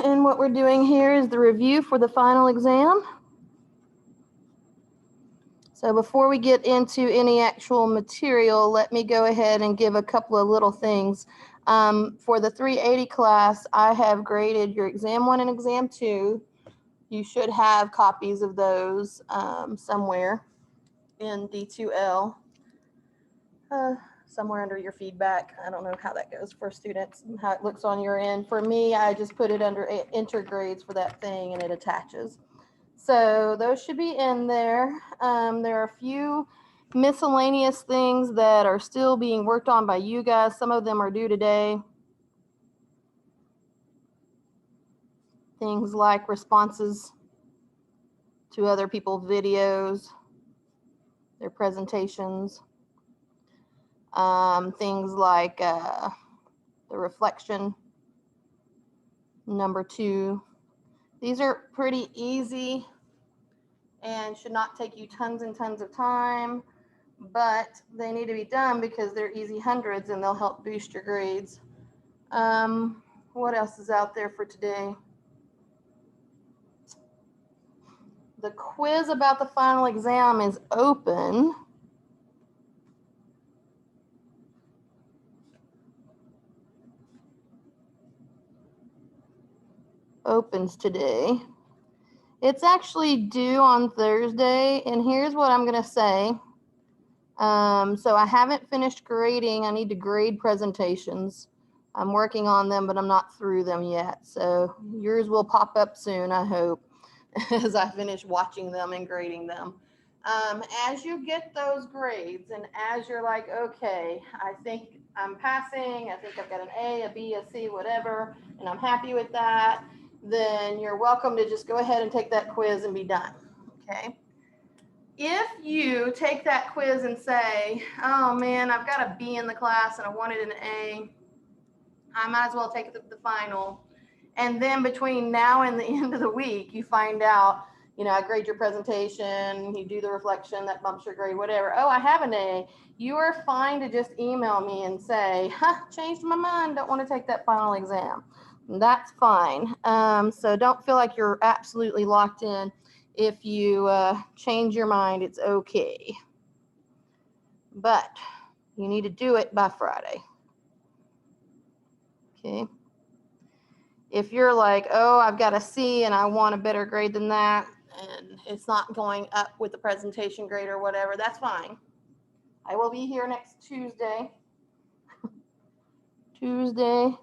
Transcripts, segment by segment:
And what we're doing here is the review for the final exam. So before we get into any actual material, let me go ahead and give a couple of little things. For the 380 class, I have graded your exam 1 and exam 2. You should have copies of those somewhere in D2L, somewhere under your feedback. I don't know how that goes for students and how it looks on your end. For me, I just put it under enter grades for that thing and it attaches. So those should be in there. There are a few miscellaneous things that are still being worked on by you guys. Some of them are due today. Things like responses to other people's videos, their presentations. Things like the reflection, number 2. These are pretty easy and should not take you tons and tons of time, but they need to be done because they're easy hundreds and they'll help boost your grades. What else is out there for today? The quiz about the final exam is open. Opens today. It's actually due on Thursday, and here's what I'm going to say. So I haven't finished grading. I need to grade presentations. I'm working on them, but I'm not through them yet. So yours will pop up soon, I hope, as I finish watching them and grading them. As you get those grades and as you're like, okay, I think I'm passing, I think I've got an A, a B, a C, whatever, and I'm happy with that, then you're welcome to just go ahead and take that quiz and be done, okay? If you take that quiz and say, oh man, I've got a B in the class and I wanted an A, I might as well take the final. And then between now and the end of the week, you find out, I grade your presentation, you do the reflection, that bumps your grade, whatever. Oh, I have an A. You are fine to just email me and say, changed my mind, don't want to take that final exam. That's fine. So don't feel like you're absolutely locked in. If you change your mind, it's okay. But you need to do it by Friday. Okay. If you're like, oh, I've got a C and I want a better grade than that, and it's not going up with the presentation grade or whatever, that's fine. I will be here next Tuesday. Tuesday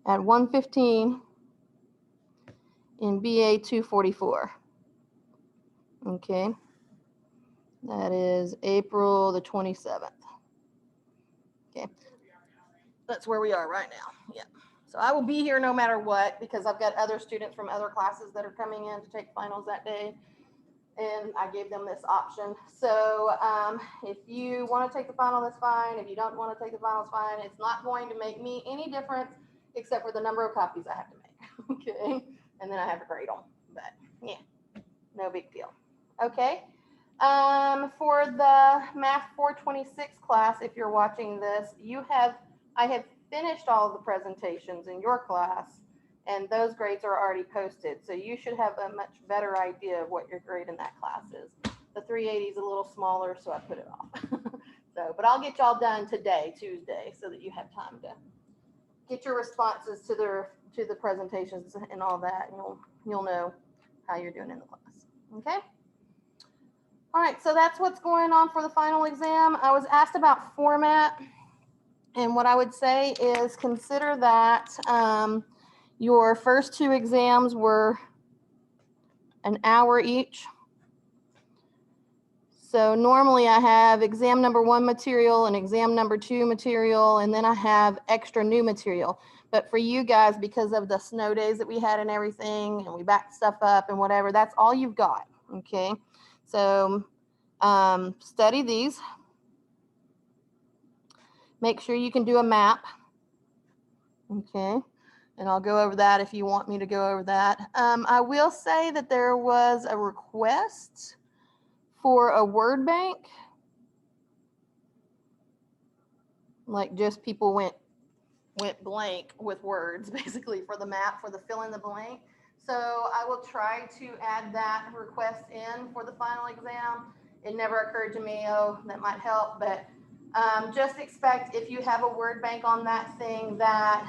at 1:15 in BA 244. Okay. That is April the 27th. Okay. That's where we are right now. Yeah. So I will be here no matter what because I've got other students from other classes that are coming in to take finals that day. And I gave them this option. So if you want to take the final, that's fine. If you don't want to take the final, it's fine. It's not going to make me any difference except for the number of copies I have to make. Okay. And then I have to grade them. But yeah, no big deal. Okay. For the Math 426 class, if you're watching this, I have finished all of the presentations in your class, and those grades are already posted. So you should have a much better idea of what your grade in that class is. The 380 is a little smaller, so I put it off. But I'll get y'all done today, Tuesday, so that you have time to get your responses to the presentations and all that, and you'll know how you're doing in the class. Okay. All right, so that's what's going on for the final exam. I was asked about format, and what I would say is consider that your first 2 exams were an hour each. So normally I have exam number 1 material and exam number 2 material, and then I have extra new material. But for you guys, because of the snow days that we had and everything, and we backed stuff up and whatever, that's all you've got, okay? So study these. Make sure you can do a map, okay? And I'll go over that if you want me to go over that. I will say that there was a request for a word bank. Like just people went went blank with words, basically, for the map, for the fill in the blank. So I will try to add that request in for the final exam. It never occurred to me, oh, that might help, but just expect if you have a word bank on that thing that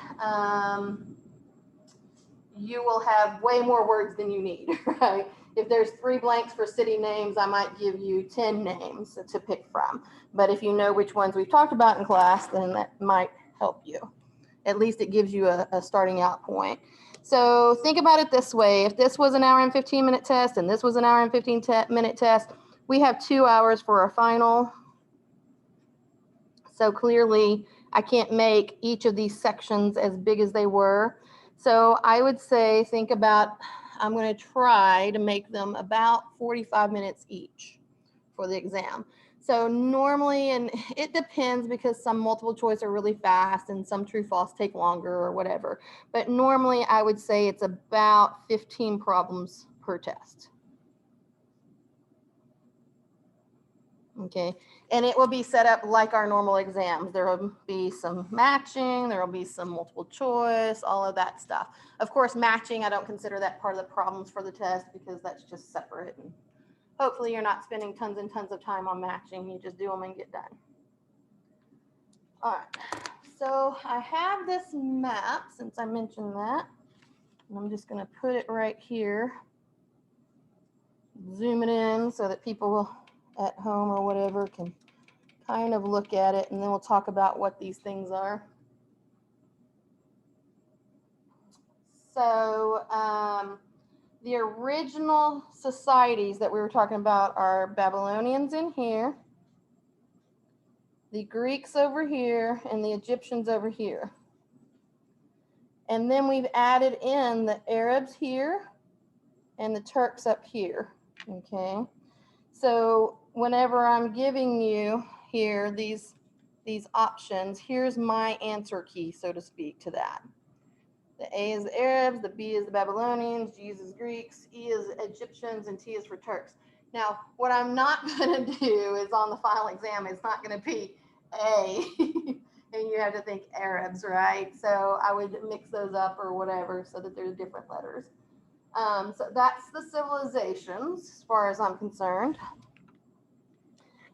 you will have way more words than you need, right? If there's 3 blanks for city names, I might give you 10 names to pick from. But if you know which ones we've talked about in class, then that might help you. At least it gives you a starting out point. So think about it this way. If this was an hour and 15-minute test and this was an hour and 15-minute test, we have 2 hours for our final. So clearly, I can't make each of these sections as big as they were. So I would say, think about, I'm going to try to make them about 45 minutes each for the exam. So normally, and it depends because some multiple choice are really fast and some true false take longer or whatever. But normally I would say it's about 15 problems per test. Okay, and it will be set up like our normal exams. There will be some matching, there will be some multiple choice, all of that stuff. Of course, matching, I don't consider that part of the problems for the test because that's just separate. And hopefully you're not spending tons and tons of time on matching. You just do them and get done. All right, so I have this map since I mentioned that. And I'm just going to put it right here. Zoom it in so that people at home or whatever can kind of look at it, and then we'll talk about what these things are. So the original societies that we were talking about are Babylonians in here, the Greeks over here, and the Egyptians over here. And then we've added in the Arabs here and the Turks up here, okay? So whenever I'm giving you here these options, here's my answer key, so to speak, to that. The A is the Arabs, the B is the Babylonians, G is Greeks, E is Egyptians, and T is for Turks. Now, what I'm not going to do is on the final exam, it's not going to be A, and you have to think Arabs, right? So I would mix those up or whatever so that there's different letters. So that's the civilizations as far as I'm concerned.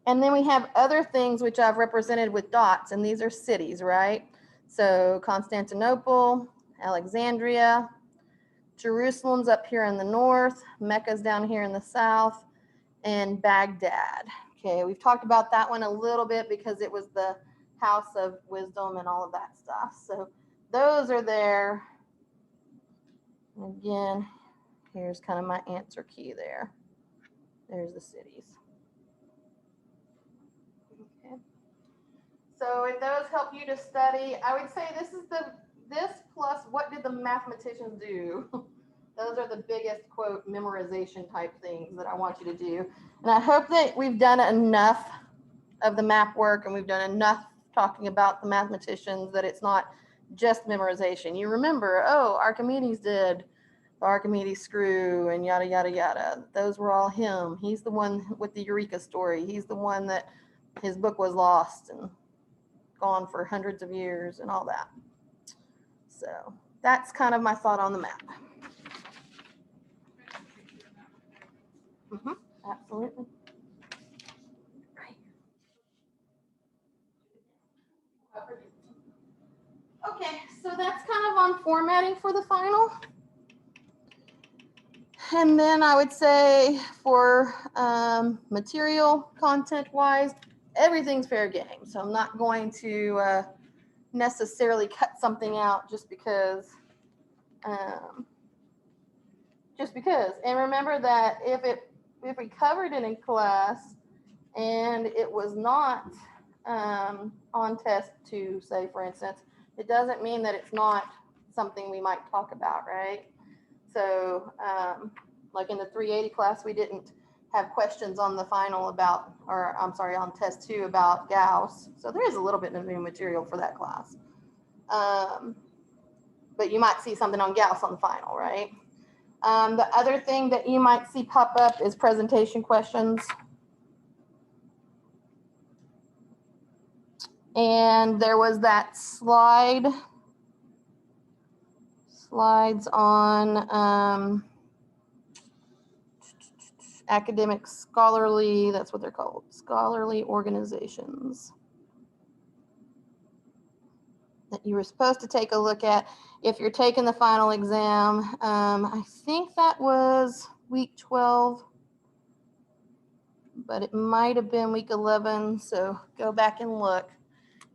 And then we have other things which I've represented with dots, and these are cities, right? So Constantinople, Alexandria, Jerusalem's up here in the north, Mecca's down here in the south, and Baghdad. Okay, we've talked about that one a little bit because it was the house of wisdom and all of that stuff. So those are there. Again, here's kind of my answer key there. There's the cities. Okay. So if those help you to study, I would say this plus what did the mathematicians do? Those are the biggest, quote, memorization type things that I want you to do. And I hope that we've done enough of the map work and we've done enough talking about the mathematicians that it's not just memorization. You remember, oh, Archimedes did the Archimedes Screw and yada, yada, yada. Those were all him. He's the one with the Eureka story. He's the one that his book was lost and gone for hundreds of years and all that. So that's kind of my thought on the map. Absolutely. Okay, so that's kind of on formatting for the final. And then I would say for material content-wise, everything's fair game. So I'm not going to necessarily cut something out just because. And remember that if we covered it in class and it was not on test 2, say for instance, it doesn't mean that it's not something we might talk about, right? So like in the 380 class, we didn't have questions on the final about, or I'm sorry, on test 2 about Gauss. So there is a little bit of new material for that class. But you might see something on Gauss on the final, right? The other thing that you might see pop up is presentation questions. And there was that slide Slides on academic scholarly, that's what they're called, scholarly organizations that you were supposed to take a look at if you're taking the final exam. I think that was week 12, but it might have been week 11, so go back and look.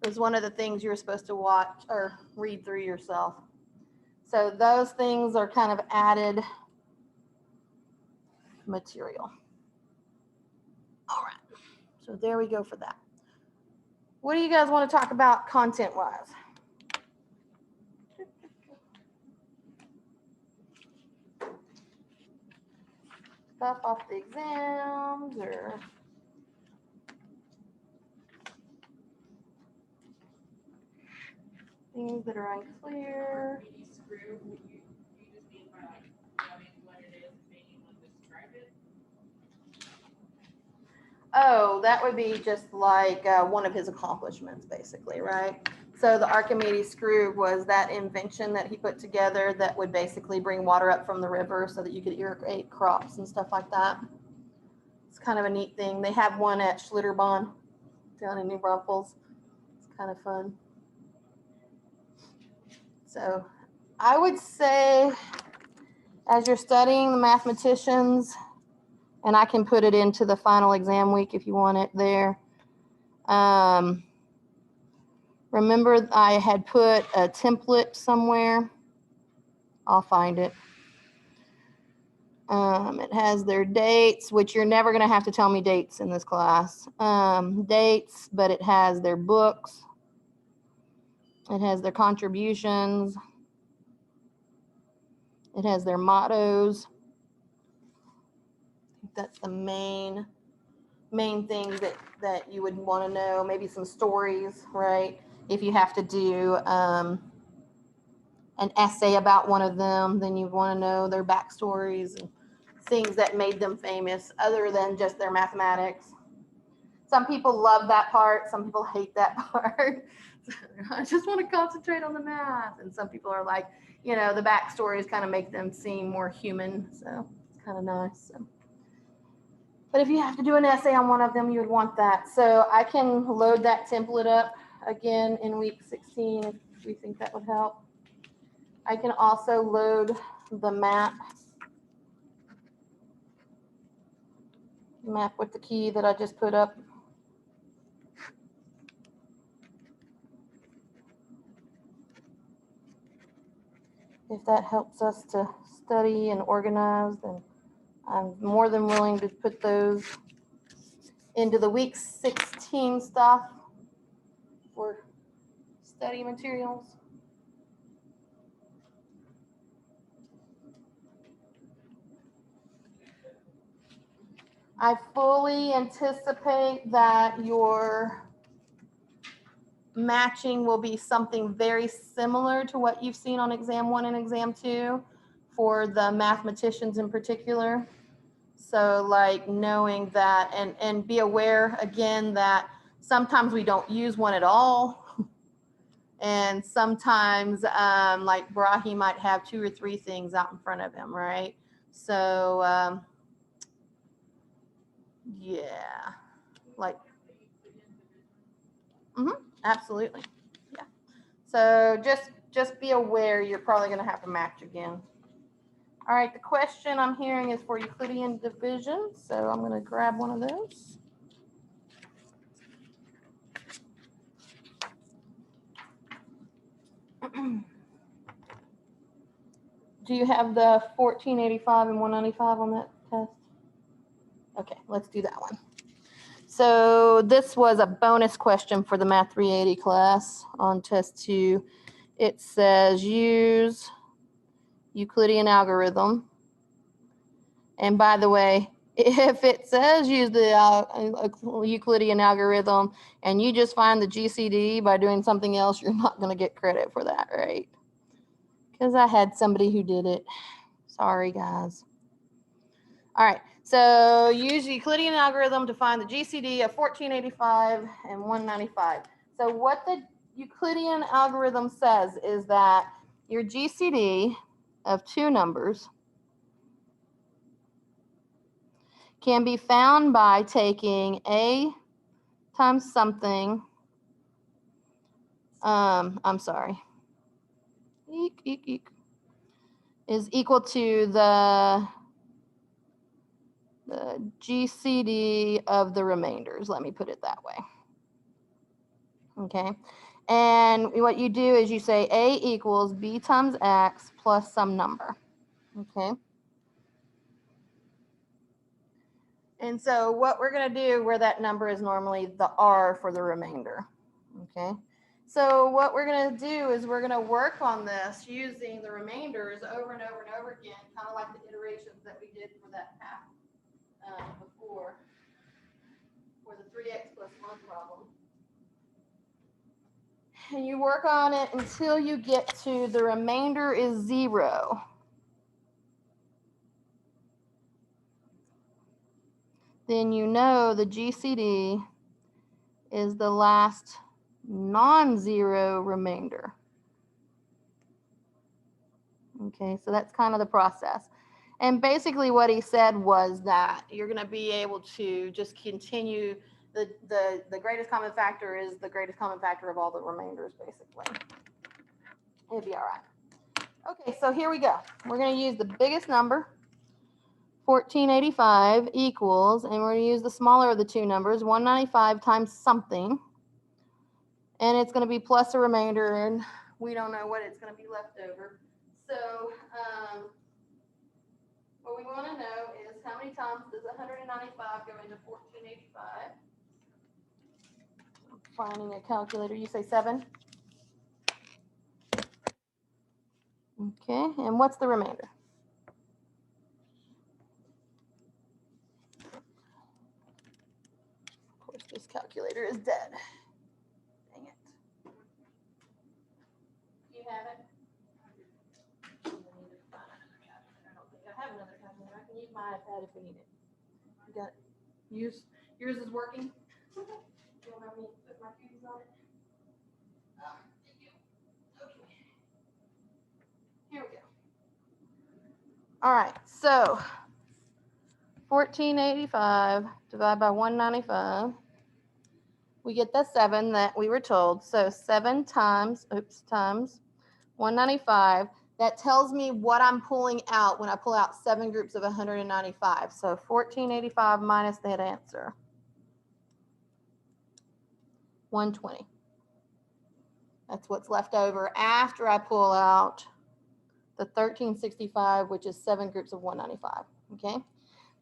It was one of the things you were supposed to watch or read through yourself. So those things are kind of added material. All right, so there we go for that. What do you guys want to talk about content-wise? Stuff off the exams or things that are unclear. Archimedes Screw, you just mean by like knowing what it is and being able to describe it? Oh, that would be just like one of his accomplishments, basically, right? So the Archimedes Screw was that invention that he put together that would basically bring water up from the river so that you could irrigate crops and stuff like that. It's kind of a neat thing. They have one at Schlitterbahn down in New Braunfels. It's kind of fun. So I would say as you're studying the mathematicians, and I can put it into the final exam week if you want it there. Remember I had put a template somewhere. I'll find it. It has their dates, which you're never going to have to tell me dates in this class. Dates, but it has their books. It has their contributions. It has their mottos. That's the main things that you would want to know. Maybe some stories, right? If you have to do an essay about one of them, then you want to know their backstories and things that made them famous other than just their mathematics. Some people love that part. Some people hate that part. I just want to concentrate on the math. And some people are like, you know, the backstories kind of make them seem more human. So it's kind of nice. So. But if you have to do an essay on one of them, you would want that. So I can load that template up again in week 16 if we think that would help. I can also load the map with the key that I just put up. If that helps us to study and organize, then I'm more than willing to put those into the week 16 stuff for study materials. I fully anticipate that your matching will be something very similar to what you've seen on exam 1 and exam 2 for the mathematicians in particular. So like knowing that and be aware again that sometimes we don't use one at all. And sometimes like Brahi might have 2 or 3 things out in front of him, right? So yeah, like, absolutely, yeah. So just be aware you're probably going to have to match again. All right, the question I'm hearing is for Euclidean division, so I'm going to grab one of those. Do you have the 1485 and 195 on that test? Okay, let's do that one. So this was a bonus question for the Math 380 class on test 2. It says use Euclidean algorithm. And by the way, if it says use the Euclidean algorithm and you just find the GCD by doing something else, you're not going to get credit for that, right? Because I had somebody who did it. Sorry, guys. All right, so use the Euclidean algorithm to find the GCD of 1485 and 195. So what the Euclidean algorithm says is that your GCD of two numbers can be found by taking A times something. I'm sorry. Is equal to the GCD of the remainders. Let me put it that way. Okay. And what you do is you say A equals B times X plus some number. Okay. And so what we're going to do where that number is normally the R for the remainder. Okay. So what we're going to do is we're going to work on this using the remainders over and over and over again, kind of like the iterations that we did for that path before, for the 3x plus 1 problem. And you work on it until you get to the remainder is 0. Then you know the GCD is the last non-zero remainder. Okay, so that's kind of the process. And basically what he said was that you're going to be able to just continue, the greatest common factor is the greatest common factor of all the remainders, basically. It'd be all right. Okay, so here we go. We're going to use the biggest number, 1485 equals, and we're going to use the smaller of the two numbers, 195 times something. And it's going to be plus a remainder, and we don't know what it's going to be left over. So what we want to know is how many times does 195 go into 1485? I'm finding a calculator. You say 7? Okay, and what's the remainder? Of course, this calculator is dead. Dang it. Do you have it? I need to find another calculator. I don't think I have another calculator. I can use my iPad if we need it. You got it? Yours is working? You'll have me put my fingers on it. Thank you. Okay. Here we go. All right, so 1485 divided by 195. We get the 7 that we were told. So 7 times 195. That tells me what I'm pulling out when I pull out 7 groups of 195. So 1485 minus that answer. 120. That's what's left over after I pull out the 1365, which is 7 groups of 195. Okay.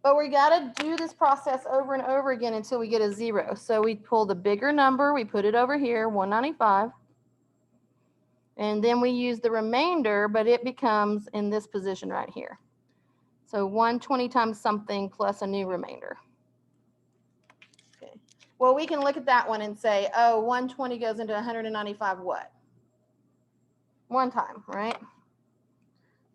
But we got to do this process over and over again until we get a 0. So we pull the bigger number, we put it over here, 195. And then we use the remainder, but it becomes in this position right here. So 120 times something plus a new remainder. Okay. Well, we can look at that one and say, oh, 120 goes into 195 what? One time, right?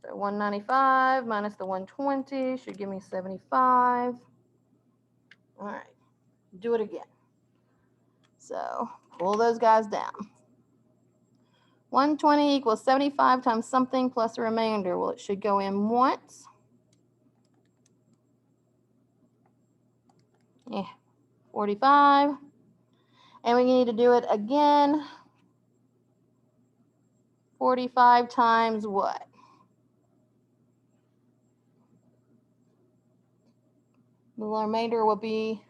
So 195 minus the 120 should give me 75. All right, do it again. So pull those guys down. 120 equals 75 times something plus a remainder. Well, it should go in once. Yeah, 45. And we need to do it again. 45 times what? The remainder will be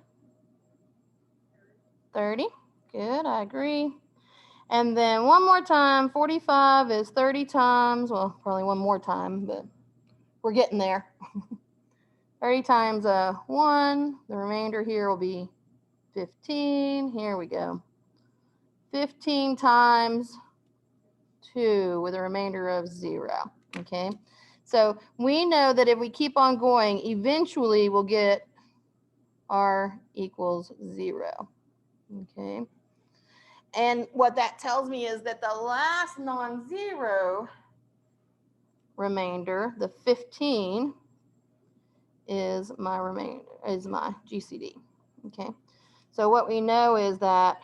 30. Good, I agree. And then one more time, 45 is 30 times, well, probably one more time, but we're getting there. 30 times 1, the remainder here will be 15. Here we go. 15 times 2 with a remainder of 0. Okay, so we know that if we keep on going, eventually we'll get R equals 0. Okay, and what that tells me is that the last non-zero remainder, the 15, is my remainder, is my GCD. Okay, so what we know is that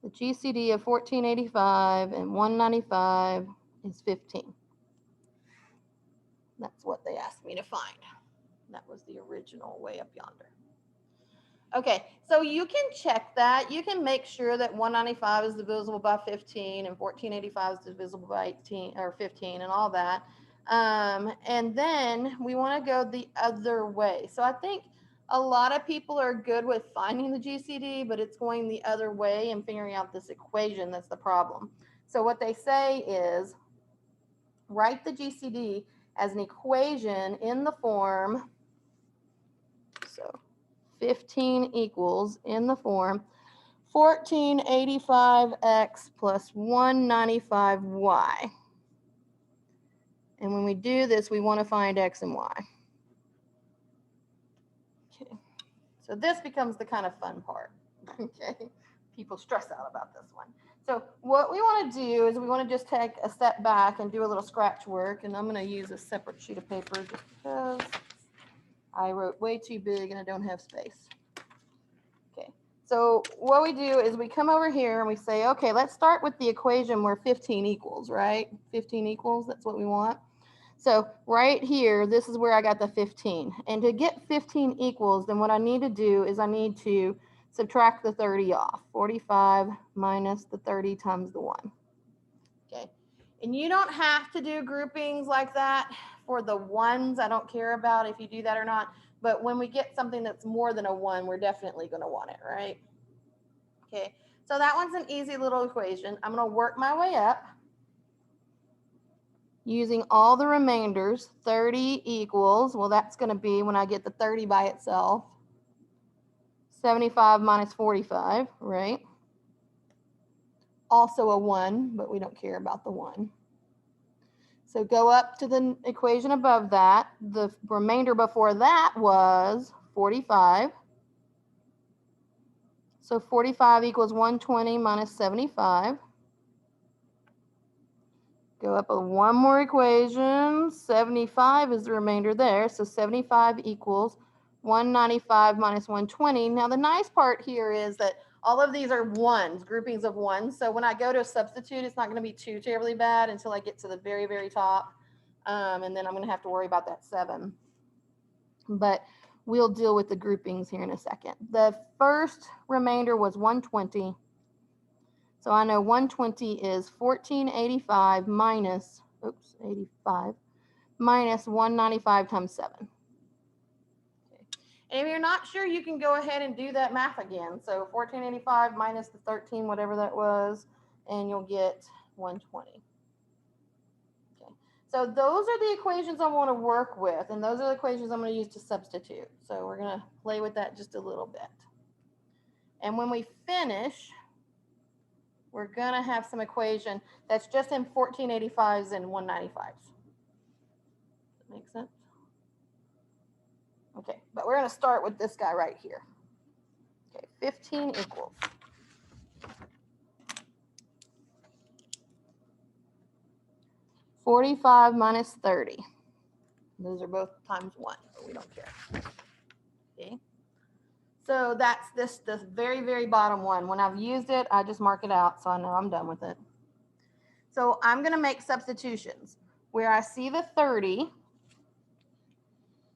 The GCD of 1485 and 195 is 15. That's what they asked me to find. That was the original way up yonder. Okay, so you can check that. You can make sure that 195 is divisible by 15 and 1485 is divisible by 18 or 15 and all that. And then we want to go the other way. So I think a lot of people are good with finding the GCD, but it's going the other way and figuring out this equation that's the problem. So what they say is write the GCD as an equation in the form, so 15 equals in the form 1485x plus 195y. And when we do this, we want to find x and y. Okay, so this becomes the kind of fun part. Okay, people stress out about this one. So what we want to do is we want to just take a step back and do a little scratch work. And I'm going to use a separate sheet of paper just because I wrote way too big and I don't have space. Okay, so what we do is we come over here and we say, okay, let's start with the equation where 15 equals, right? 15 equals, that's what we want. So right here, this is where I got the 15. And to get 15 equals, then what I need to do is I need to subtract the 30 off. 45 minus the 30 times the 1. Okay, and you don't have to do groupings like that for the ones. I don't care about if you do that or not. But when we get something that's more than a 1, we're definitely going to want it, right? Okay, so that one's an easy little equation. I'm going to work my way up using all the remainders. 30 equals, well, that's going to be, when I get the 30 by itself, 75 minus 45, right? Also a 1, but we don't care about the 1. So go up to the equation above that. The remainder before that was 45. So 45 equals 120 minus 75. Go up one more equation. 75 is the remainder there. So 75 equals 195 minus 120. Now the nice part here is that all of these are ones, groupings of ones. So when I go to substitute, it's not going to be too terribly bad until I get to the very, very top. And then I'm going to have to worry about that 7. But we'll deal with the groupings here in a second. The first remainder was 120. So I know 120 is 1485 minus, 85, minus 195 times 7. Okay. And if you're not sure, you can go ahead and do that math again. So 1485 minus the 13, whatever that was, and you'll get 120. Okay. So those are the equations I want to work with, and those are the equations I'm going to use to substitute. So we're going to play with that just a little bit. And when we finish, we're going to have some equation that's just in 1485s and 195s. Does that make sense? Okay, but we're going to start with this guy right here. Okay, 15 equals. $45 minus 30. Those are both times 1, but we don't care. Okay. So that's this very, very bottom one. When I've used it, I just mark it out so I know I'm done with it. So I'm going to make substitutions. Where I see the 30,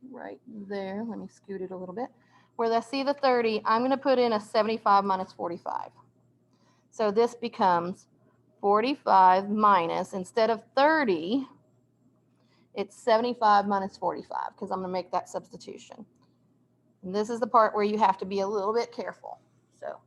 right there, let me scoot it a little bit. Where I see the 30, I'm going to put in a 75 minus 45. So this becomes 45 minus, instead of 30, it's 75 minus 45, because I'm going to make that substitution. And this is the part where you have to be a little bit careful. So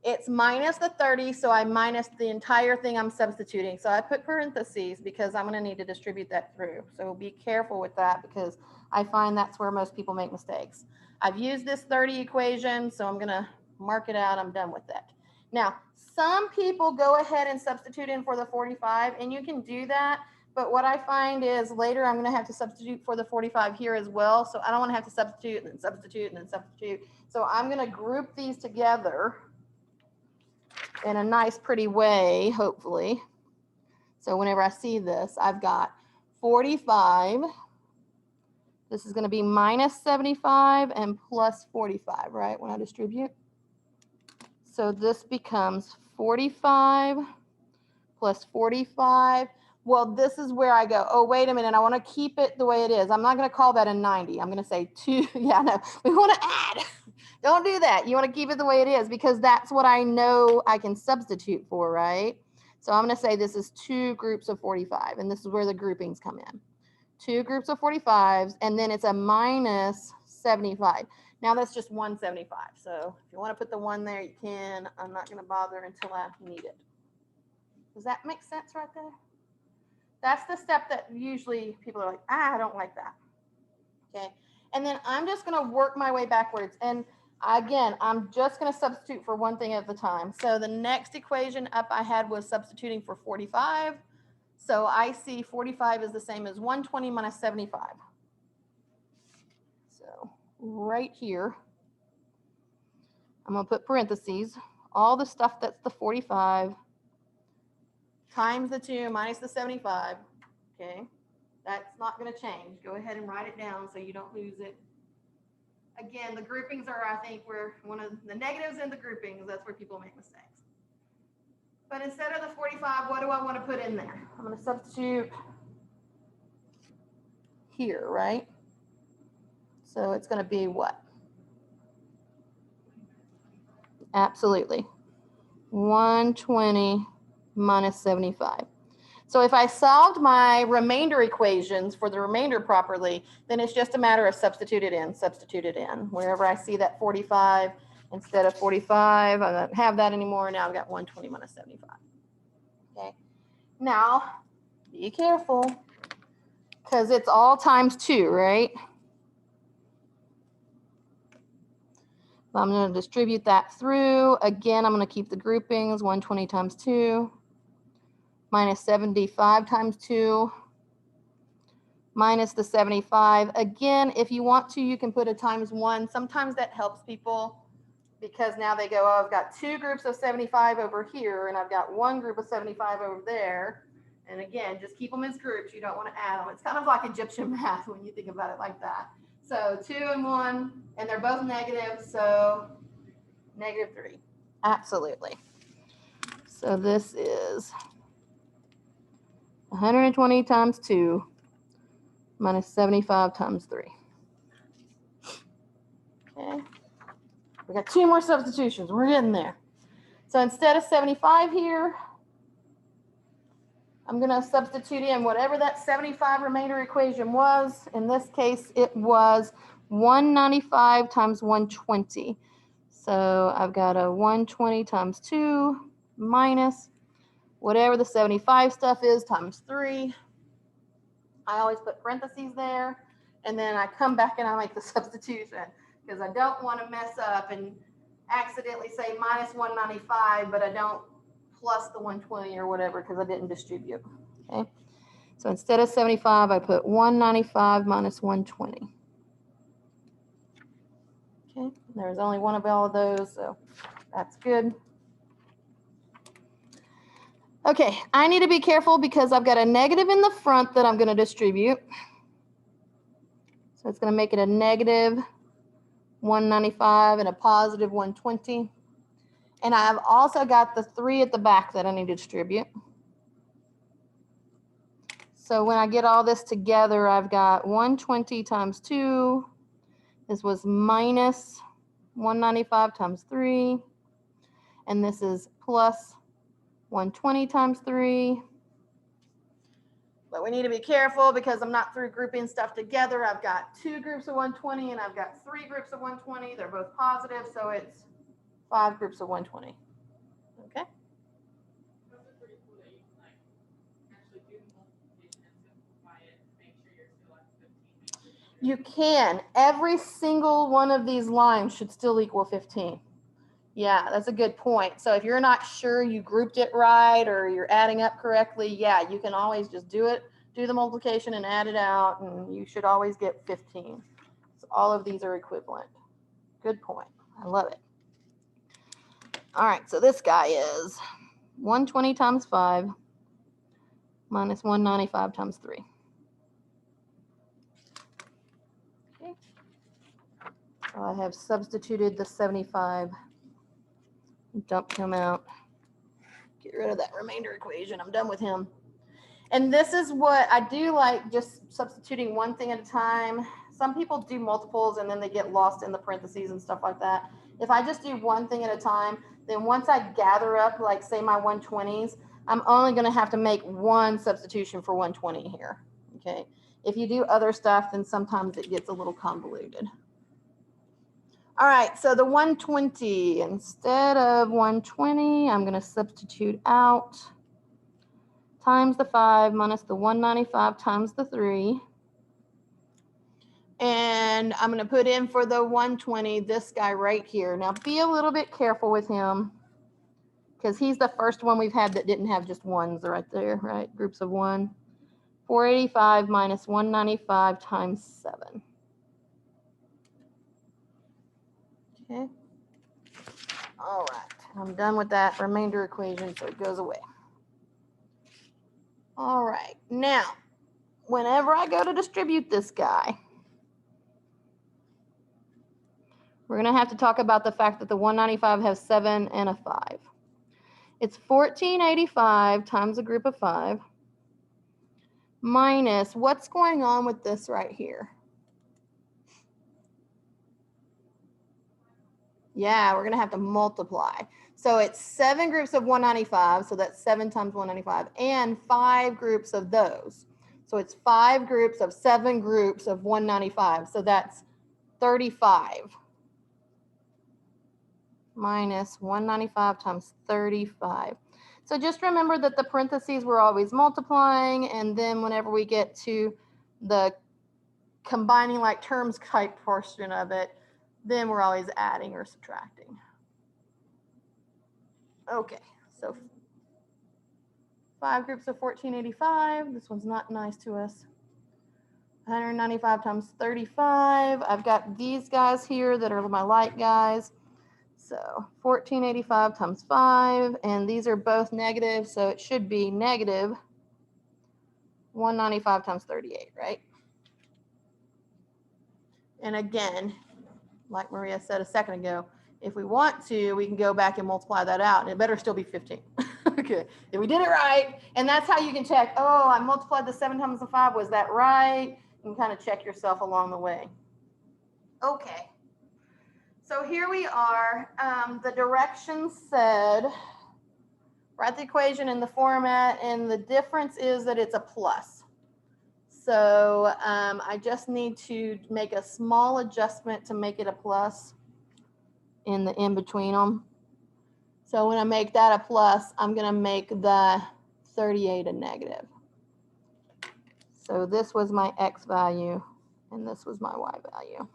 it's minus the 30, so I minus the entire thing I'm substituting. So I put parentheses because I'm going to need to distribute that through. So be careful with that because I find that's where most people make mistakes. I've used this 30 equation, so I'm going to mark it out. I'm done with that. Now, some people go ahead and substitute in for the 45, and you can do that. But what I find is later I'm going to have to substitute for the 45 here as well. So I don't want to have to substitute and then substitute and then substitute. So I'm going to group these together in a nice, pretty way, hopefully. So whenever I see this, I've got 45. This is going to be minus 75 and plus 45, right, when I distribute. So this becomes 45 plus 45. Well, this is where I go, oh, wait a minute, I want to keep it the way it is. I'm not going to call that a 90. I'm going to say 2. Yeah, no, we want to add. Don't do that. You want to keep it the way it is because that's what I know I can substitute for, right? So I'm going to say this is 2 groups of 45, and this is where the groupings come in. 2 groups of 45s, and then it's a minus 75. Now that's just 175. So if you want to put the 1 there, you can. I'm not going to bother until I need it. Does that make sense right there? That's the step that usually people are like, I don't like that. Okay. And then I'm just going to work my way backwards. And again, I'm just going to substitute for one thing at a time. So the next equation up I had was substituting for 45. So I see 45 is the same as 120 minus 75. So right here, I'm going to put parentheses, all the stuff that's the 45 times the 2 minus the 75. Okay. That's not going to change. Go ahead and write it down so you don't lose it. Again, the groupings are, I think, where one of the negatives in the groupings, that's where people make mistakes. But instead of the 45, what do I want to put in there? I'm going to substitute here, right? So it's going to be what? Absolutely. 120 minus 75. So if I solved my remainder equations for the remainder properly, then it's just a matter of substitute it in. Wherever I see that 45, instead of 45, I don't have that anymore. Now I've got 120 minus 75. Okay. Now, be careful, because it's all times 2, right? I'm going to distribute that through. Again, I'm going to keep the groupings, 120 times 2, minus 75 times 2, minus the 75. Again, if you want to, you can put a times 1. Sometimes that helps people because now they go, oh, I've got 2 groups of 75 over here, and I've got 1 group of 75 over there. And again, just keep them as groups. You don't want to add them. It's kind of like Egyptian math when you think about it like that. So 2 and 1, and they're both negative, so -3. Absolutely. So this is 120 times 2 minus 75 times 3. Okay. We got 2 more substitutions. We're getting there. So instead of 75 here, I'm going to substitute in whatever that 75 remainder equation was. In this case, it was 195 times 120. So I've got a 120 times 2 minus whatever the 75 stuff is times 3. I always put parentheses there. And then I come back and I make the substitution because I don't want to mess up and accidentally say minus 195, but I don't plus the 120 or whatever because I didn't distribute. Okay. So instead of 75, I put 195 minus 120. Okay. There's only one of all of those, so that's good. Okay, I need to be careful because I've got a negative in the front that I'm going to distribute. So it's going to make it a negative 195 and a positive 120. And I've also got the 3 at the back that I need to distribute. So when I get all this together, I've got 120 times 2. This was minus 195 times 3. And this is plus 120 times 3. But we need to be careful because I'm not through grouping stuff together. I've got 2 groups of 120 and I've got 3 groups of 120. They're both positive, so it's 5 groups of 120. Okay? Those are pretty cool that you can like actually do the multiplication and simplify it to make sure you're still at 15. You can. Every single one of these lines should still equal 15. Yeah, that's a good point. So if you're not sure you grouped it right or you're adding up correctly, yeah, you can always just do it, do the multiplication and add it out, and you should always get 15. So all of these are equivalent. Good point. I love it. All right, so this guy is 120 times 5 minus 195 times 3. Okay. So I have substituted the 75 Dump him out. Get rid of that remainder equation. I'm done with him. And this is what I do, like just substituting one thing at a time. Some people do multiples and then they get lost in the parentheses and stuff like that. If I just do one thing at a time, then once I gather up, like say my 120s, I'm only going to have to make one substitution for 120 here. Okay. If you do other stuff, then sometimes it gets a little convoluted. All right, so the 120, instead of 120, I'm going to substitute out times the 5 minus the 195 times the 3. And I'm going to put in for the 120 this guy right here. Now be a little bit careful with him because he's the first one we've had that didn't have just ones right there, right? Groups of 1. 485 minus 195 times 7. Okay. All right, I'm done with that remainder equation, so it goes away. All right, now, whenever I go to distribute this guy, we're going to have to talk about the fact that the 195 has 7 and a 5. It's 1485 times a group of 5 minus, what's going on with this right here? Yeah, we're going to have to multiply. So it's 7 groups of 195, so that's 7 times 195, and 5 groups of those. So it's 5 groups of 7 groups of 195, so that's 35 minus 195 times 35. So just remember that the parentheses were always multiplying, and then whenever we get to the combining like terms type portion of it, then we're always adding or subtracting. Okay, so 5 groups of 1485. This one's not nice to us. 195 times 35. I've got these guys here that are my light guys. So 1485 times 5, and these are both negative, so it should be negative 195 times 38, right? And again, like Maria said a second ago, if we want to, we can go back and multiply that out, and it better still be 15. Okay, if we did it right, and that's how you can check, oh, I multiplied the 7 times the 5, was that right? And kind of check yourself along the way. Okay, so here we are. The directions said, write the equation in the format, and the difference is that it's a plus. So I just need to make a small adjustment to make it a plus in the in-between them. So when I make that a plus, I'm going to make the 38 a negative. So this was my X value, and this was my Y value.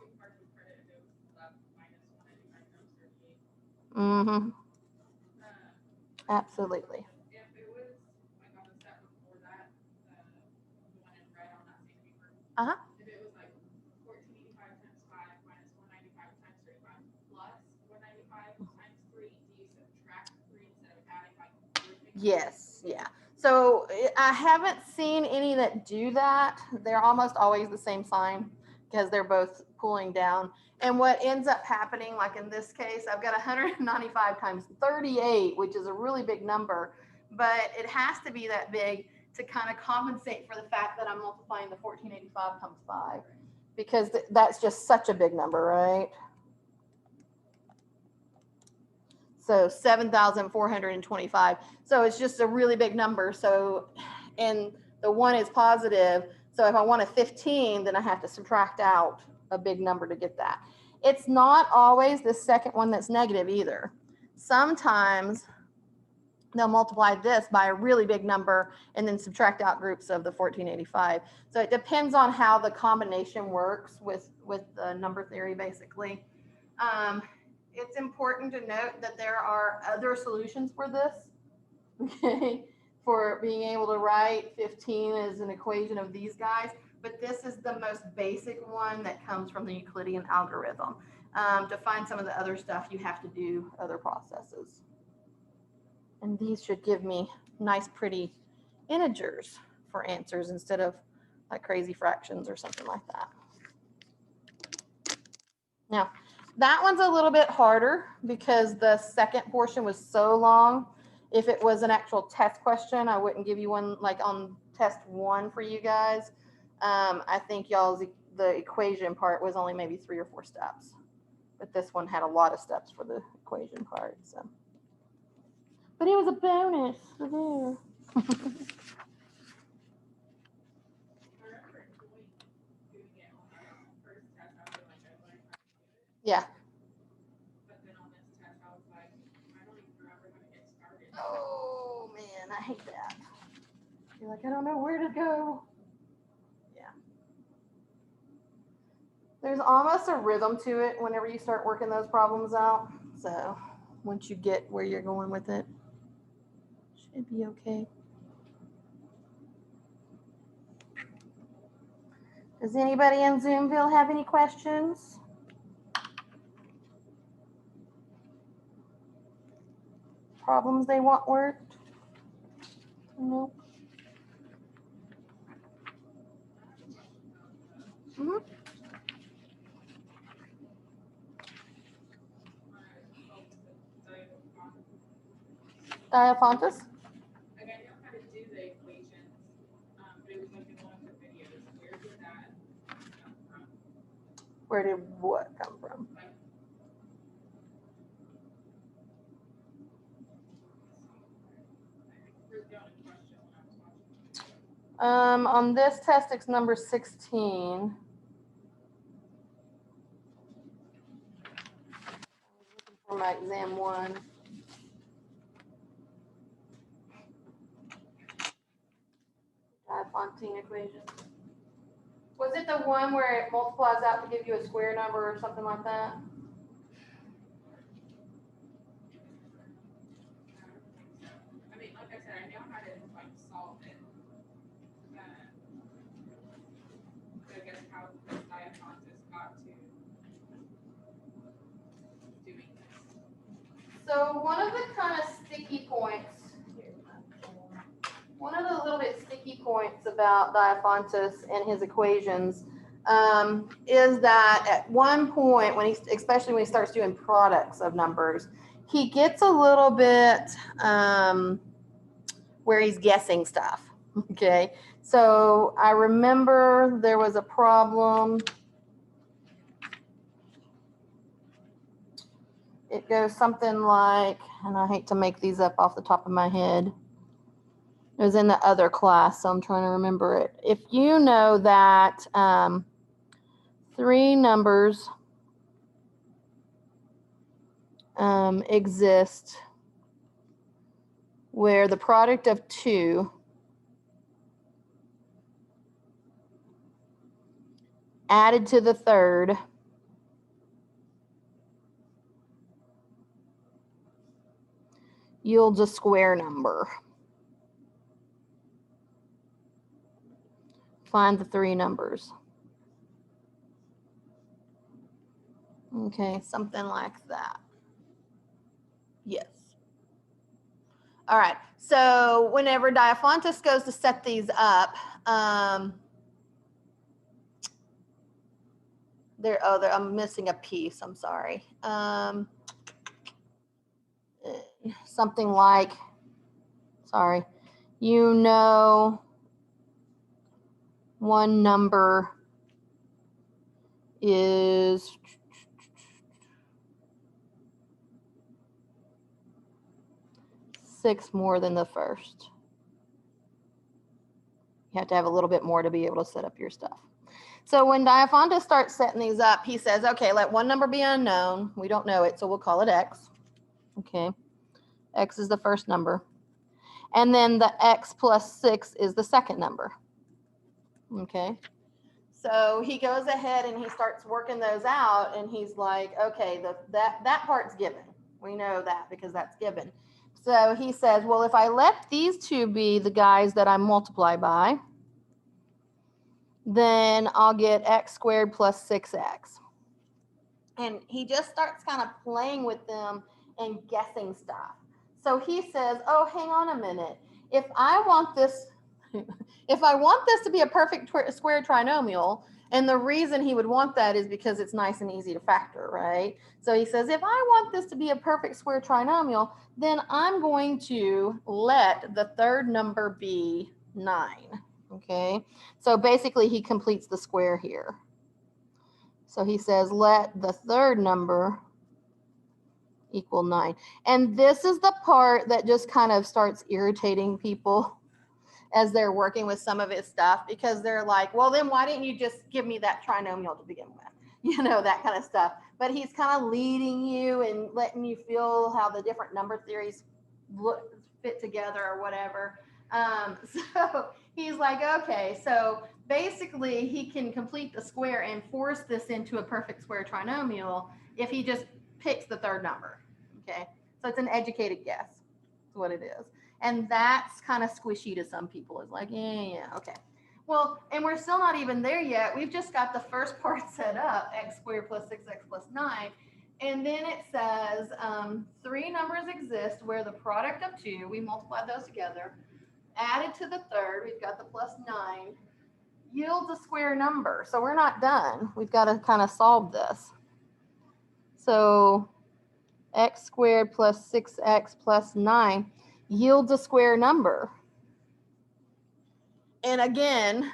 Mm-hmm. Absolutely. If it was like on the step before that, the one in red on that same paper. Uh-huh. If it was like 1485 times 5 minus 195 times 35 plus 195 times 3, do you subtract 3 instead of adding like grouping? Yes, yeah. So I haven't seen any that do that. They're almost always the same sign because they're both pulling down. And what ends up happening, like in this case, I've got 195 times 38, which is a really big number, but it has to be that big to kind of compensate for the fact that I'm multiplying the 1485 times 5, because that's just such a big number, right? So 7,425. So it's just a really big number. So, and the 1 is positive. So if I want a 15, then I have to subtract out a big number to get that. It's not always the second one that's negative either. Sometimes they'll multiply this by a really big number and then subtract out groups of the 1485. So it depends on how the combination works with the number theory, basically. It's important to note that there are other solutions for this, okay, for being able to write 15 as an equation of these guys, but this is the most basic one that comes from the Euclidean algorithm. To find some of the other stuff, you have to do other processes. And these should give me nice, pretty integers for answers instead of like crazy fractions or something like that. Now, That one's a little bit harder because the second portion was so long. If it was an actual test question, I wouldn't give you one like on test 1 for you guys. I think the equation part was only maybe 3 or 4 steps, but this one had a lot of steps for the equation part. So, but it was a bonus for there. I remember doing it on our first test. I was like, I learned how to do it. Yeah. But then on this test, I was like, I don't even remember how to get started. Oh man, I hate that. You're like, I don't know where to go. Yeah. There's almost a rhythm to it whenever you start working those problems out. So once you get where you're going with it, should be okay. Does anybody in Zoomville have any questions? Problems they want worked? Nope. Mm-hmm. Diophantus? Like, I know how to do the equations, but it was like in one of the videos. Where did that come from? Where did what come from? Like, I wrote down a question when I was watching the video. On this test, it's number 16. For my exam 1. Diophantine equation. Was it the one where it multiplies out to give you a square number or something like that? I mean, like I said, I know how to like solve it. I guess how Diophantus got to doing this. So one of the kind of sticky points, one of the little bit sticky points about Diophantus and his equations is that at one point, especially when he starts doing products of numbers, he gets a little bit where he's guessing stuff. Okay, so I remember there was a problem. It goes something like, and I hate to make these up off the top of my head. It was in the other class, so I'm trying to remember it. If you know that 3 numbers exist where the product of 2 added to the third yields a square number. Find the 3 numbers. Okay, something like that. Yes. All right, so whenever Diophantus goes to set these up, I'm missing a piece, I'm sorry. Something like, sorry, you know, one number is 6 more than the first. You have to have a little bit more to be able to set up your stuff. So when Diophantus starts setting these up, he says, okay, let one number be unknown. We don't know it, so we'll call it X. Okay, X is the first number. And then the X plus 6 is the second number. Okay, so he goes ahead and he starts working those out, and he's like, okay, that part's given. We know that because that's given. So he says, well, if I let these 2 be the guys that I multiply by, then I'll get x squared plus 6x. And he just starts kind of playing with them and guessing stuff. So he says, oh, hang on a minute. If I want this to be a perfect square trinomial, And the reason he would want that is because it's nice and easy to factor, right? So he says, if I want this to be a perfect square trinomial, then I'm going to let the third number be 9. Okay, so basically he completes the square here. So he says, let the third number equal 9. And this is the part that just kind of starts irritating people as they're working with some of his stuff, because they're like, well, then why didn't you just give me that trinomial to begin with? You know, that kind of stuff. But he's kind of leading you and letting you feel how the different number theories fit together or whatever. So he's like, okay, so basically he can complete the square and force this into a perfect square trinomial if he just picks the third number. Okay, so it's an educated guess. That's what it is. And that's kind of squishy to some people. It's like, yeah, okay. Well, and we're still not even there yet. We've just got the first part set up, x squared plus 6x plus 9. And then it says 3 numbers exist where the product of 2, we multiply those together, added to the third, we've got the plus 9, yields a square number. So we're not done. We've got to kind of solve this. So x squared plus 6x plus 9 yields a square number. And again,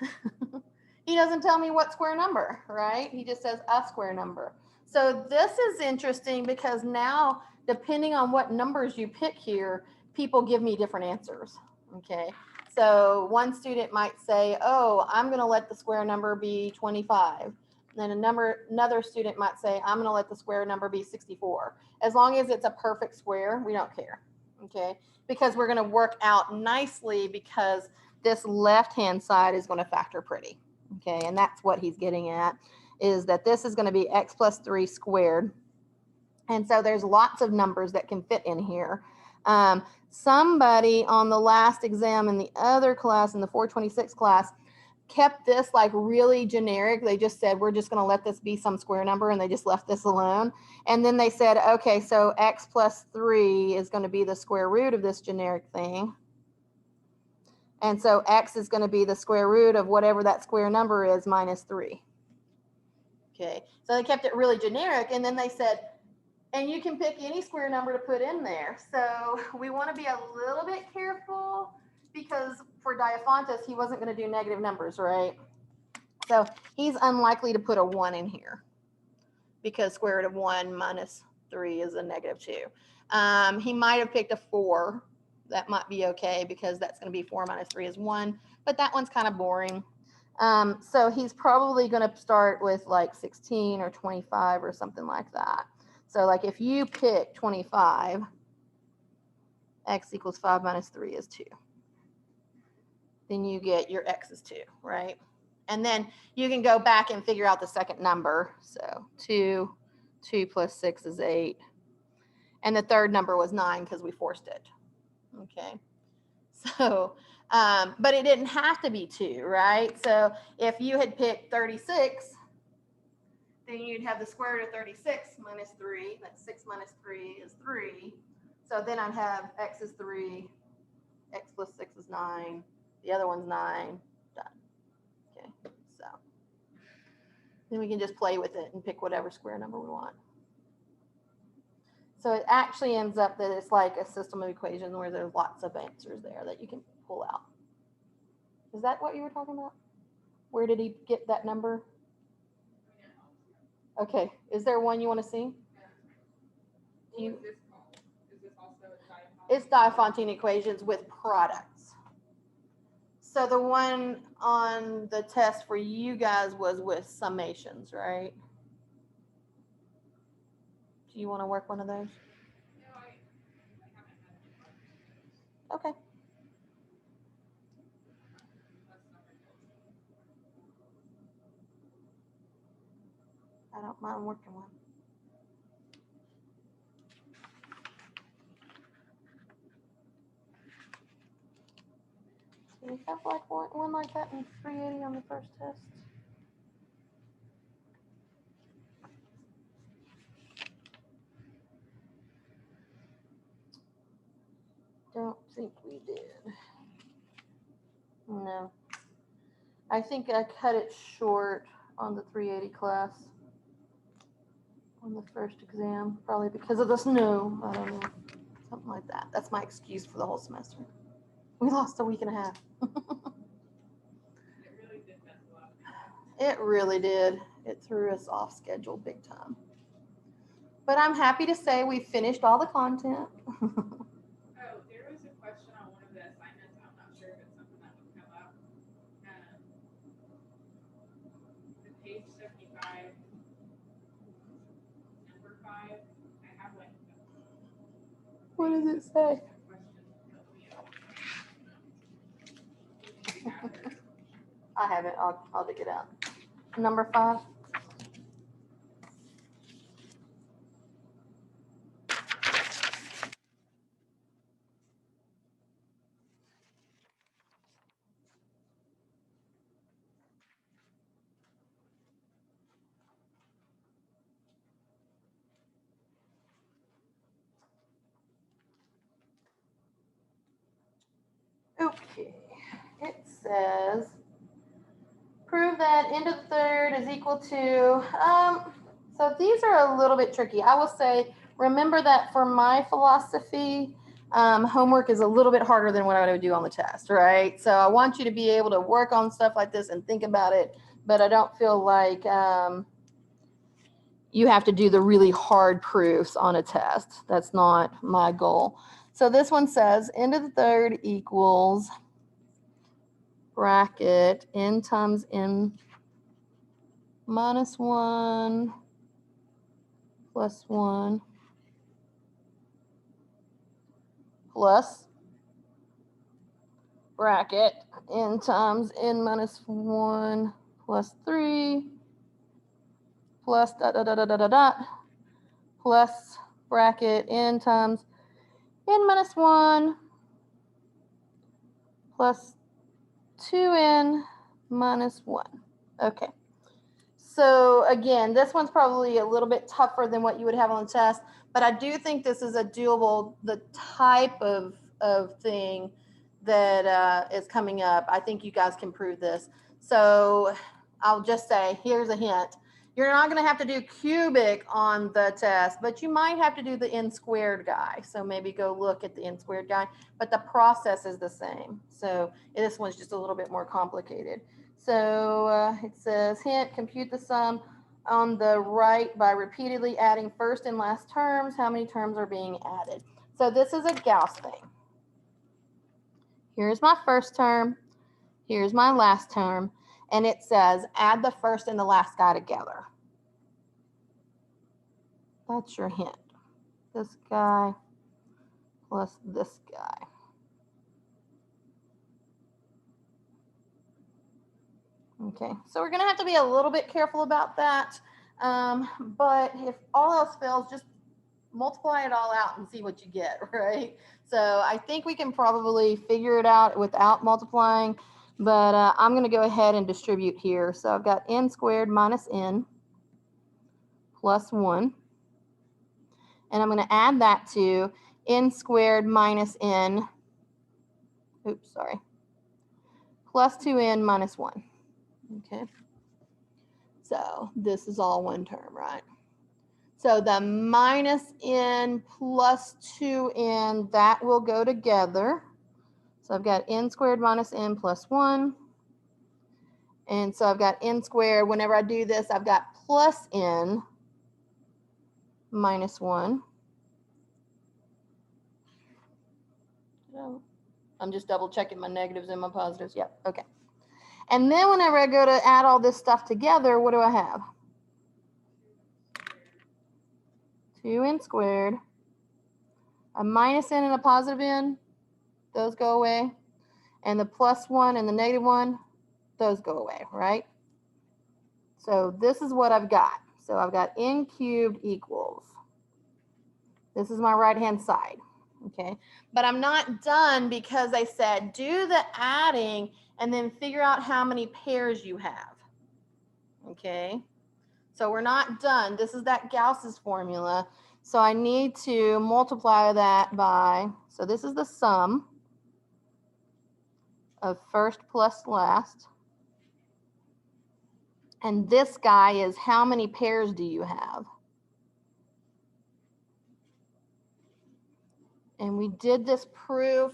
he doesn't tell me what square number, right? He just says a square number. So this is interesting because now, depending on what numbers you pick here, people give me different answers, okay? So one student might say, oh, I'm going to let the square number be 25. Then another student might say, I'm going to let the square number be 64. As long as it's a perfect square, we don't care, okay? Because we're going to work out nicely because this left-hand side is going to factor pretty, okay? And that's what he's getting at, is that this is going to be x plus 3 squared. And so there's lots of numbers that can fit in here. Somebody on the last exam in the other class, in the 426 class, kept this like really generic. They just said, we're just going to let this be some square number, and they just left this alone. And then they said, okay, so x plus 3 is going to be the square root of this generic thing. And so x is going to be the square root of whatever that square number is minus 3. Okay, so they kept it really generic, and then they said, and you can pick any square number to put in there. So we want to be a little bit careful, because for Diophantus, he wasn't going to do negative numbers, right? So he's unlikely to put a 1 in here, because square root of 1 minus 3 is a negative 2. He might have picked a 4. That might be okay, because that's going to be 4 minus 3 is 1, but that one's kind of boring. So he's probably going to start with like 16 or 25 or something like that. So like if you pick 25, x equals 5 minus 3 is 2. Then you get your x is 2, right? And then you can go back and figure out the second number. So 2 plus 6 is 8. And the third number was 9 because we forced it. Okay. So, but it didn't have to be 2, right? So if you had picked 36, then you'd have the square root of 36 minus 3. That's 6 minus 3 is 3. So then I'd have x is 3, x plus 6 is 9. The other one's 9. Done. Okay, so then we can just play with it and pick whatever square number we want. So it actually ends up that it's like a system of equations where there's lots of answers there that you can pull out. Is that what you were talking about? Where did he get that number? Okay, is there one you want to see? Is this also It's Diophantine equations with products. So the one on the test for you guys was with summations, right? Do you want to work one of those? No, I haven't had any problems. Okay. I don't mind working one. Do you have like one like that in 380 on the first test? Don't think we did. No. I think I cut it short on the 380 class on the first exam, probably because of the snow. I don't know, something like that. That's my excuse for the whole semester. We lost a week and a half. It really did mess a lot. It really did. It threw us off schedule big time. But I'm happy to say we finished all the content. Oh, there was a question on one of the assignments. I'm not sure if it's something that would come up. The page 75, number 5. I have like. What does it say? I haven't. I'll dig it out. Number 5. Okay. It says prove that end of the third is equal to. So these are a little bit tricky. I will say, remember that for my philosophy, homework is a little bit harder than what I would do on the test, right? So I want you to be able to work on stuff like this and think about it, but I don't feel like you have to do the really hard proofs on a test. That's not my goal. So this one says end of the third equals bracket n times n minus 1 plus 1 plus bracket n times n minus 1 plus 3 plus dot dot dot dot dot dot plus bracket n times n minus 1 plus 2n minus 1. Okay. So again, this one's probably a little bit tougher than what you would have on the test, but I do think this is a doable, the type of thing that is coming up. I think you guys can prove this. So I'll just say, here's a hint. You're not going to have to do cubic on the test, but you might have to do the n squared guy. So maybe go look at the n squared guy, but the process is the same. So this one's just a little bit more complicated. So it says, hint, compute the sum on the right by repeatedly adding first and last terms. How many terms are being added? So this is a Gauss thing. Here's my first term. Here's my last term. And it says, add the first and the last guy together. That's your hint. This guy plus this guy. Okay, so we're going to have to be a little bit careful about that. But if all else fails, just multiply it all out and see what you get, right? So I think we can probably figure it out without multiplying, but I'm going to go ahead and distribute here. So I've got n squared minus n plus 1. And I'm going to add that to n squared minus n, plus 2n minus 1. Okay. So this is all one term, right? So the minus n plus 2n, that will go together. So I've got n squared minus n plus 1. And so I've got n squared. Whenever I do this, I've got plus n minus 1. I'm just double checking my negatives and my positives. Yep, okay. And then whenever I go to add all this stuff together, what do I have? 2n squared. A minus n and a positive n, those go away. And the plus 1 and the negative 1, those go away, right? So this is what I've got. So I've got n cubed equals. This is my right-hand side, okay? But I'm not done because I said do the adding and then figure out how many pairs you have, okay? So we're not done. This is that Gauss's formula. So I need to multiply that by, so this is the sum of first plus last. And this guy is how many pairs do you have? And we did this proof.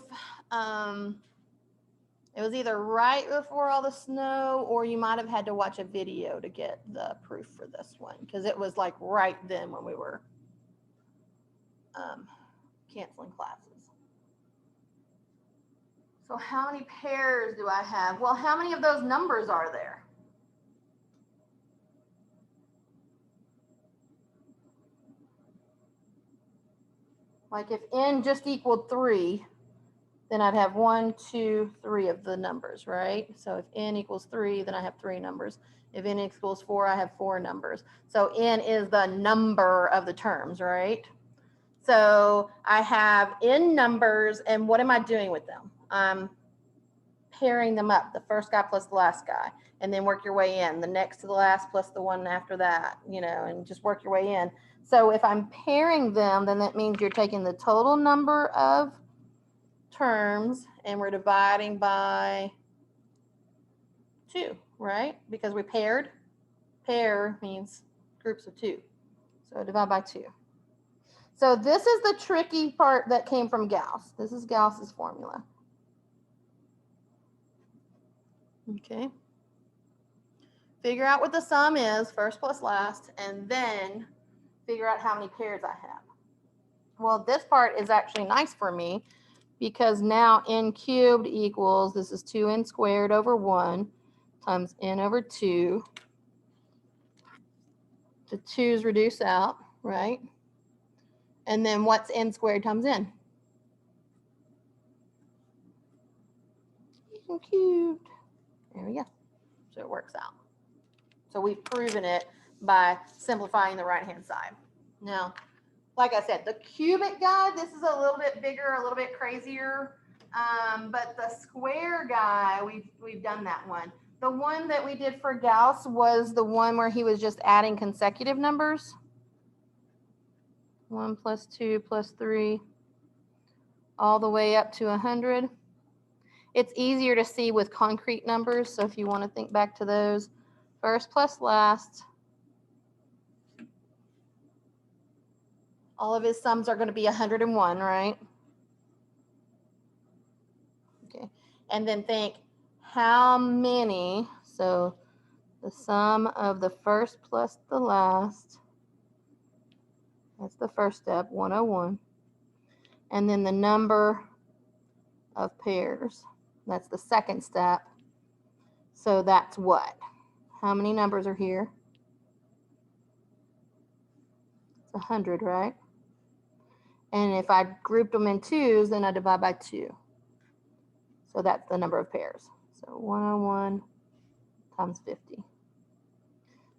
It was either right before all the snow, or you might have had to watch a video to get the proof for this one, because it was like right then when we were canceling classes. So how many pairs do I have? Well, how many of those numbers are there? Like if n just equaled 3, then I'd have 1, 2, 3 of the numbers, right? So if n equals 3, then I have 3 numbers. If n equals 4, I have 4 numbers. So n is the number of the terms, right? So I have n numbers, and what am I doing with them? I'm pairing them up, the first guy plus the last guy, and then work your way in, the next to the last plus the one after that, you know, and just work your way in. So if I'm pairing them, then that means you're taking the total number of terms and we're dividing by 2, right? Because we paired. Pair means groups of 2. So divide by 2. So this is the tricky part that came from Gauss. This is Gauss's formula. Okay. Figure out what the sum is, first plus last, and then figure out how many pairs I have. Well, this part is actually nice for me because now n cubed equals, this is 2n squared over 1 times n over 2. The 2's reduce out, right? And then what's n squared times n? N cubed. There we go. So it works out. So we've proven it by simplifying the right-hand side. Now, like I said, the cubic guy, this is a little bit bigger, a little bit crazier. But the square guy, we've done that one. The one that we did for Gauss was the one where he was just adding consecutive numbers. 1 plus 2 plus 3, all the way up to 100. It's easier to see with concrete numbers, so if you want to think back to those, first plus last, all of his sums are going to be 101, right? Okay, and then think how many, so the sum of the first plus the last, that's the first step, 101, and then the number of pairs, that's the second step. So that's what? How many numbers are here? It's 100, right? And if I grouped them in 2's, then I divide by 2. So that's the number of pairs. So 101 times 50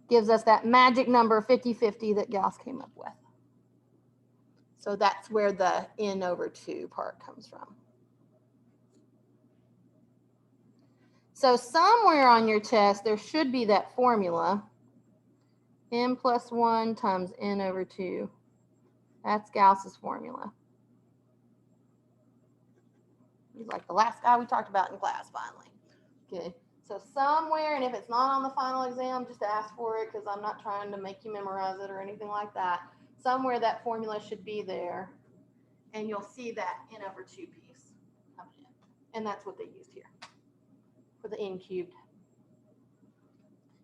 gives us that magic number 50/50 that Gauss came up with. So that's where the n over 2 part comes from. So somewhere on your test, there should be that formula, n plus 1 times n over 2. That's Gauss's formula. He's like the last guy we talked about in class, finally. Okay, so somewhere, and if it's not on the final exam, just ask for it because I'm not trying to make you memorize it or anything like that. Somewhere that formula should be there, and you'll see that n over 2 piece coming in. And that's what they used here for the n cubed.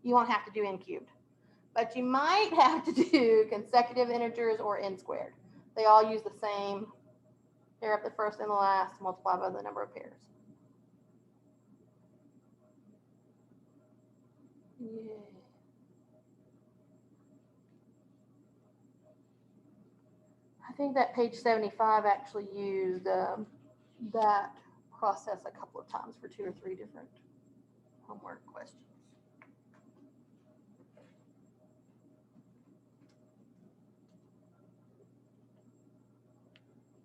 You won't have to do n cubed, but you might have to do consecutive integers or n squared. They all use the same, pair up the first and the last, multiply by the number of pairs. Yeah. I think that page 75 actually used that process a couple of times for 2 or 3 different homework questions.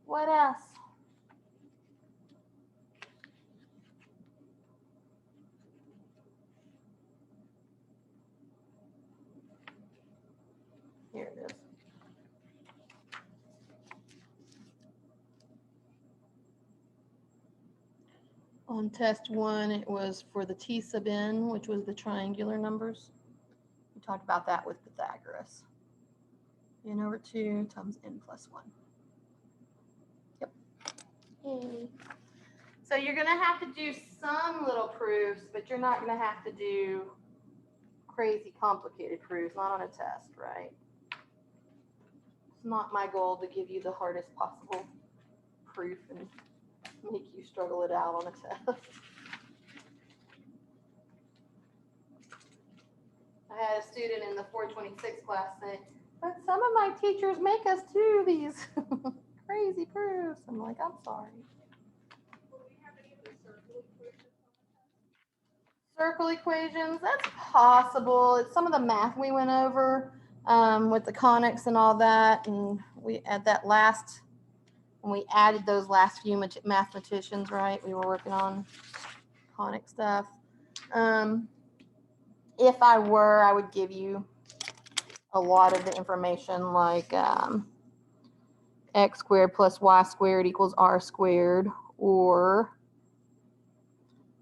What else? Here it is. On test 1, it was for the T sub n, which was the triangular numbers. talked about that with Pythagoras. N over 2 times n plus 1. Yep. Yay. So you're going to have to do some little proofs, but you're not going to have to do crazy complicated proofs, not on a test, right? It's not my goal to give you the hardest possible proof and make you struggle it out on a test. I had a student in the 426 class say, but some of my teachers make us do these crazy proofs. I'm like, I'm sorry. Will we have any of the circle equations on the test? Circle equations, that's possible. It's some of the math we went over with the conics and all that. And we at that last, when we added those last few mathematicians, right, we were working on conic stuff. If I were, I would give you a lot of the information like x squared plus y squared equals r squared, or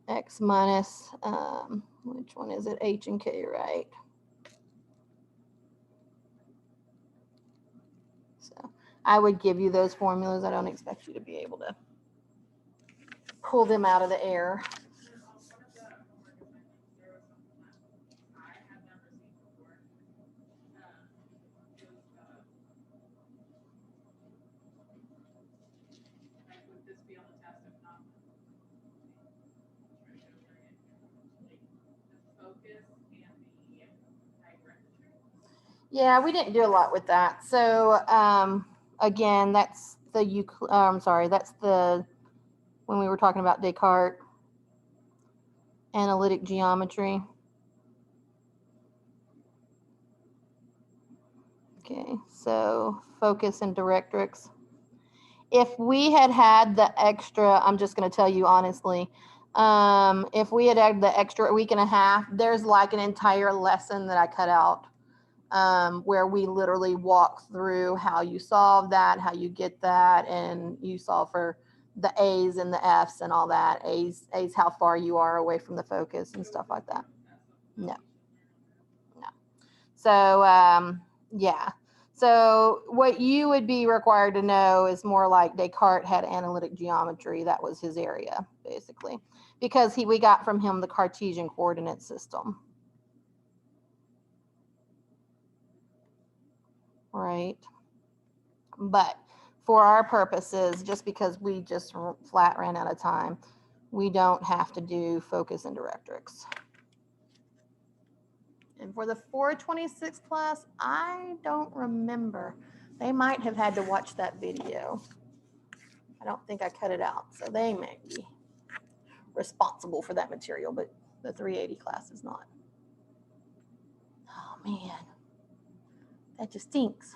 x minus, which one is it, h and k, right? So I would give you those formulas. I don't expect you to be able to pull them out of the air. One of the homework assignments, there was something that I had never seen before. It was like, would this be on the test? If not, try to show it again. Like the focus and the directrix. Yeah, we didn't do a lot with that. So again, that's the that's the, when we were talking about Descartes, analytic geometry. Okay, so focus and directrix. If we had had the extra, I'm just going to tell you honestly, if we had had the extra week and a half, there's like an entire lesson that I cut out where we literally walk through how you solve that, how you get that, and you solve for the A's and the F's and all that. A's how far you are away from the focus and stuff like that. No. So yeah. So what you would be required to know is more like Descartes had analytic geometry. That was his area, basically, because we got from him the Cartesian coordinate system. Right. But for our purposes, just because we just flat ran out of time, we don't have to do focus and directrix. And for the 426 class, I don't remember. They might have had to watch that video. I don't think I cut it out, so they may be responsible for that material, but the 380 class is not. Oh man, that just stinks.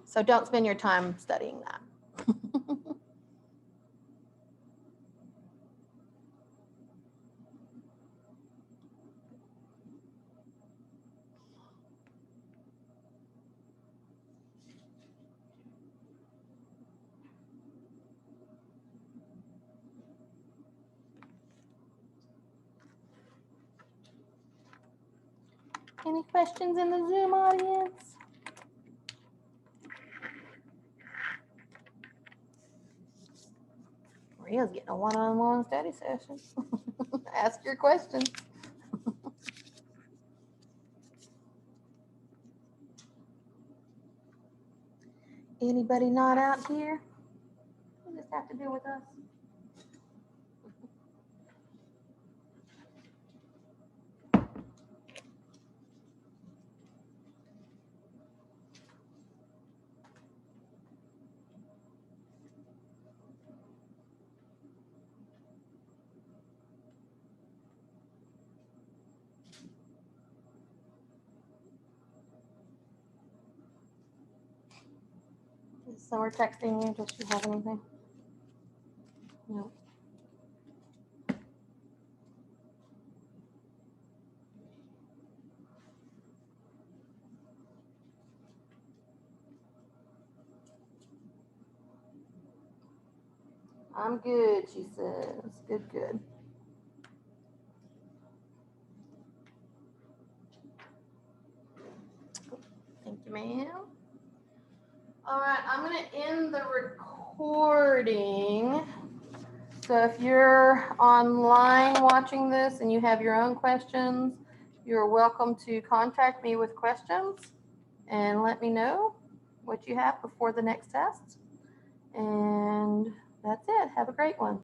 So don't spend your time studying that. Any questions in the Zoom audience? Maria's getting a one-on-one study session. Ask your questions. Anybody not out here? You just have to deal with us. So we're texting you. Does she have anything? No. I'm good, she says. Good, good. ma'am. All right, I'm going to end the recording. So if you're online watching this and you have your own questions, you're welcome to contact me with questions and let me know what you have before the next test. And that's it. Have a great one.